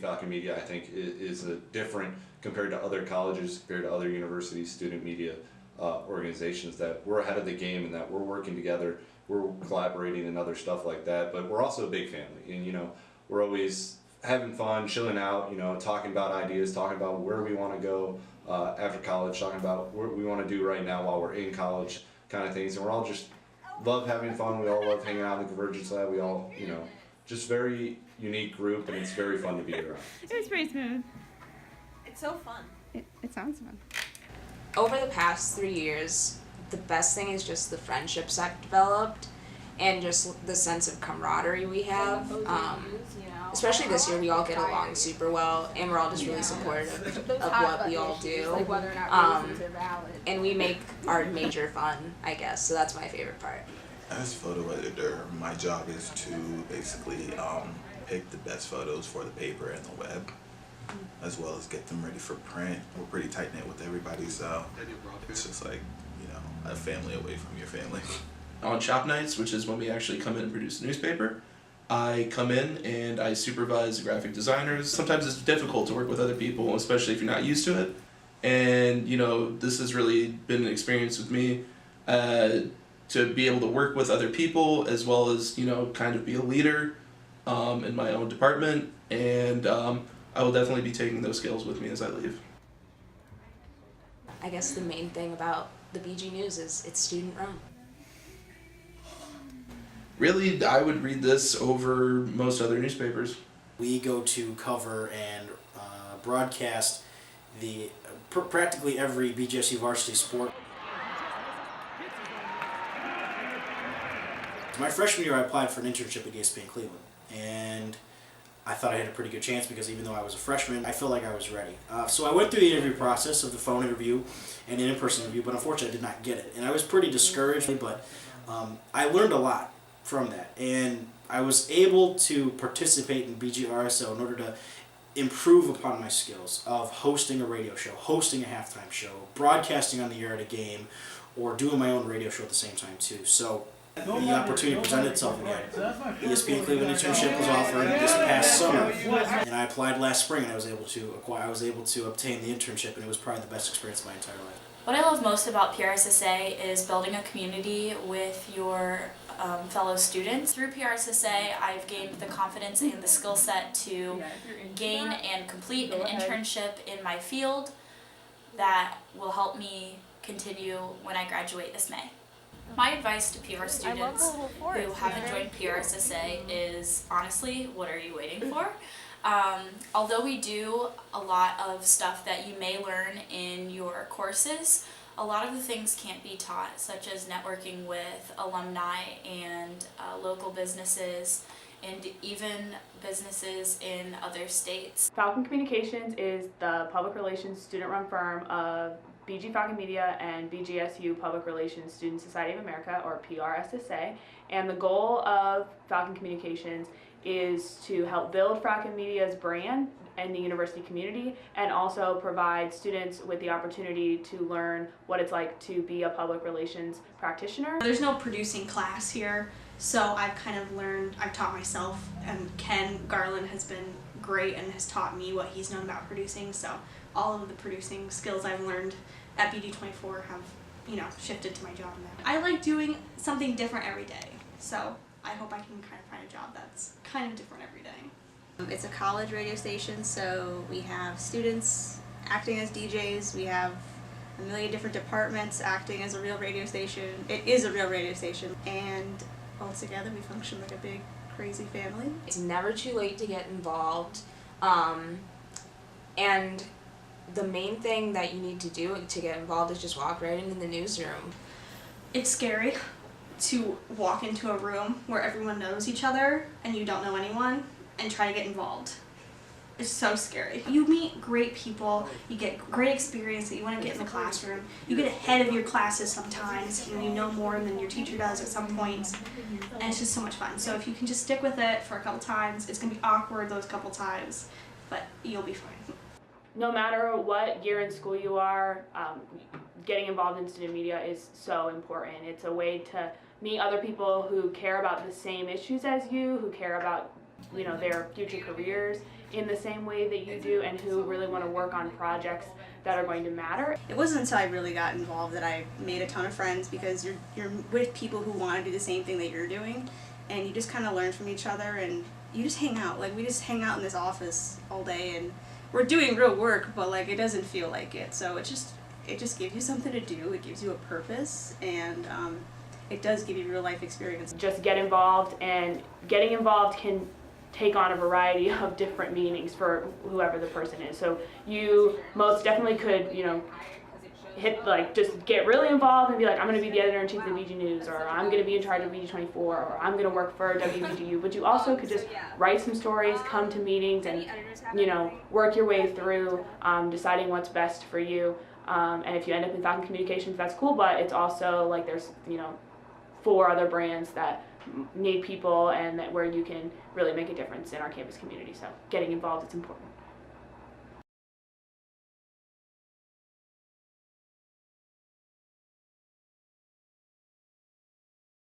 Falcon Media, I think, is a different compared to other colleges, compared to other universities, student media organizations, that we're ahead of the game and that we're working together, we're collaborating and other stuff like that. But we're also a big family, and we're always having fun, chilling out, talking about ideas, talking about where we want to go after college, talking about what we want to do right now while we're in college, kind of things. And we're all just love having fun. We all love hanging out in the Convergence Lab. We all, just very unique group, and it's very fun to be around. It was pretty smooth. It's so fun. It sounds fun. Over the past 3 years, the best thing is just the friendships I've developed and just the sense of camaraderie we have. Especially this year, we all get along super well, and we're all just really supportive of what we all do. And we make our major fun, I guess, so that's my favorite part. As photo editor, my job is to basically pick the best photos for the paper and the web, as well as get them ready for print. We're pretty tight-knit with everybody, so it's just like, a family away from your family. On shop nights, which is when we actually come in and produce a newspaper, I come in and I supervise the graphic designers. Sometimes it's difficult to work with other people, especially if you're not used to it. And, this has really been an experience with me to be able to work with other people, as well as, kind of be a leader in my own department. And I will definitely be taking those skills with me as I leave. I guess the main thing about the BG News is it's student run. Really, I would read this over most other newspapers. We go to cover and broadcast practically every BGSU varsity sport. My freshman year, I applied for an internship at ESPN Cleveland, and I thought I had a pretty good chance because even though I was a freshman, I felt like I was ready. So I went through the interview process of the phone interview and an in-person interview, but unfortunately I did not get it. And I was pretty discouraged, but I learned a lot from that. And I was able to participate in BGRSO in order to improve upon my skills of hosting a radio show, hosting a halftime show, broadcasting on the air at a game, or doing my own radio show at the same time too. So the opportunity presented itself again. ESPN Cleveland internship was offered this past summer, and I applied last spring, and I was able to obtain the internship, and it was probably the best experience of my entire life. What I love most about PRSSA is building a community with your fellow students. Through PRSSA, I've gained the confidence and the skill set to gain and complete an internship in my field that will help me continue when I graduate this May. My advice to PR students who haven't joined PRSSA is, honestly, what are you waiting for? Although we do a lot of stuff that you may learn in your courses, a lot of the things can't be taught, such as networking with alumni and local businesses and even businesses in other states. Falcon Communications is the public relations student-run firm of BG Falcon Media and BGSU Public Relations Student Society of America, or PRSSA, and the goal of Falcon Communications is to help build Falcon Media's brand in the university community and also provide students with the opportunity to learn what it's like to be a public relations practitioner. There's no producing class here, so I've kind of learned, I've taught myself, and Ken Garland has been great and has taught me what he's known about producing, so all of the producing skills I've learned at BD24 have, shifted to my job now. I like doing something different every day, so I hope I can kind of find a job that's kind of different every day. It's a college radio station, so we have students acting as DJs, we have a million different departments acting as a real radio station. It is a real radio station, and all together we function like a big, crazy family. It's never too late to get involved, and the main thing that you need to do to get involved is just walk right into the newsroom. It's scary to walk into a room where everyone knows each other and you don't know anyone and try to get involved. It's so scary. You meet great people, you get great experience that you want to get in the classroom, you get ahead of your classes sometimes, you know more than your teacher does at some points, and it's just so much fun. So if you can just stick with it for a couple times, it's going to be awkward those couple times, but you'll be fine. No matter what year in school you are, getting involved in student media is so important. It's a way to meet other people who care about the same issues as you, who care about, you know, their future careers in the same way that you do, and who really want to work on projects that are going to matter. It wasn't until I really got involved that I made a ton of friends, because you're with people who want to do the same thing that you're doing, and you just kind of learn from each other, and you just hang out. Like, we just hang out in this office all day, and we're doing real work, but like it doesn't feel like it. So it just gives you something to do. It gives you a purpose, and it does give you real life experience. Just get involved, and getting involved can take on a variety of different meanings for whoever the person is. So you most definitely could, you know, just get really involved and be like, I'm going to be the editor-in-chief of the BG News, or I'm going to be in charge of BG24, or I'm going to work for WBGU. But you also could just write some stories, come to meetings, and, you know, work your way through deciding what's best for you. And if you end up in Falcon Communications, that's cool, but it's also like there's, you know, 4 other brands that need people, and that where you can really make a difference in our campus community. So getting involved is important.